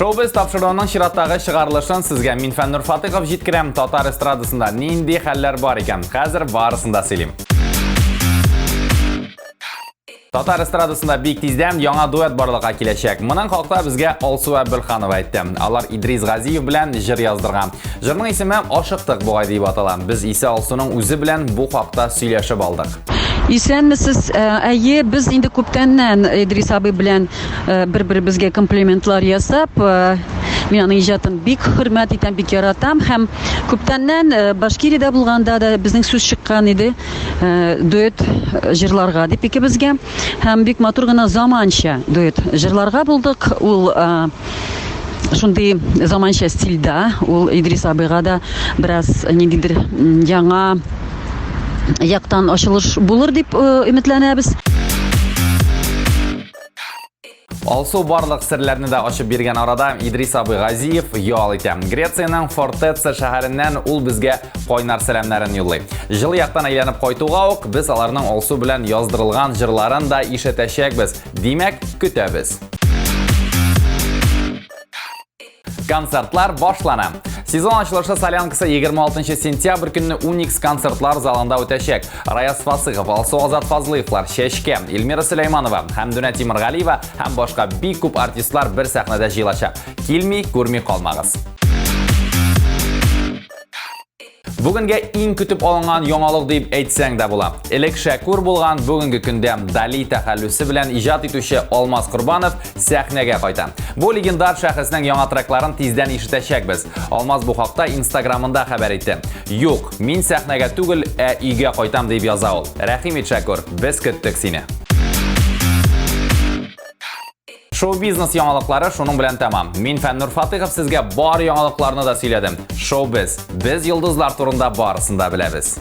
Showbiz topshirig'ining Shiratdagi chiqarilishini sizga Minfannur Fatihov yetkazam. Tatar estradasida nindi xallar bor ekan. Hozir barisini da silim. Tatar estradasida Big Tizdan yangi duet borliqqa kelishak. Buning haqida bizga Olsu va Bilxanov aytdi. Ular Idris G'aziyev bilan jir yozdirgan. Jirning ismi Oshiqdiq bo'g'ay deb ataladi. Biz esa Olsuning o'zi bilan bu haqida söylashib oldik. Esenmisiz, biz endi ko'pdan Idris abi bilan bir-birimizga komplimentlar yasab, men uning ijodini bek hurmat etam, bek yaratam. Ham ko'pdan Bashkiriyada bo'lganda da bizning so'z chiqqan edi, duet jirlarga deb ikimizga. Ham bek motorgina zamoncha duet jirlarga bo'ldik. Ul shunday zamoncha stilda, ul Idris abiga da biraz nidir yangi yaqdan ochilish bo'lar deb umidlanamiz. Olsu barliq sirlarini da ochib bergan orada Idris G'aziyev yo'l ekan. Gretsiyaning Fortsetsa shaharidan u bizga qo'ynar salamlarini yo'llaydi. Jil yaqdan aylanib qaytuvga biz ularning Olsu bilan yozdirilgan jirlarini da eshitashakmiz. Demak, kutamiz. Konsertlar boshlanadi. Sezon ochilishi Salyankasi 26 sentyabr kuni Unix konsertlar zalida o'tashak. Rayas Fasihov, Olsu Ozod Fazliyevlar, Sheshka, Elmira Sulaymanova, Hamduna Temirg'aliyeva ham boshqa big ko'p artistlar bir sahnada jilashadi. Kelmay, ko'rmay qolmag'iz. Bugunga eng kutib olingan yangilik deb aytsang da bo'ladi. Elek Shakur bo'lgan bugungi kunda Dali taxallusi bilan ijod etuvchi Olmaz Qurbonov sahnaga qaytdi. Bu legendar shaxsning yangi traklarini tezdan eshitashak biz. Olmaz bu haqda Instagramida xabar etdi. Yo'q, men sahnaga tugul, uyga qaytam deb yoza ol. Rahimit Shakur, biz kutdik seni. Show biznes yangiliklari shuning bilan tamam. Minfannur Fatihov sizga bor yangiliklarni da söyledim. Showbiz, biz yulduzlar turida borisini da bilamiz.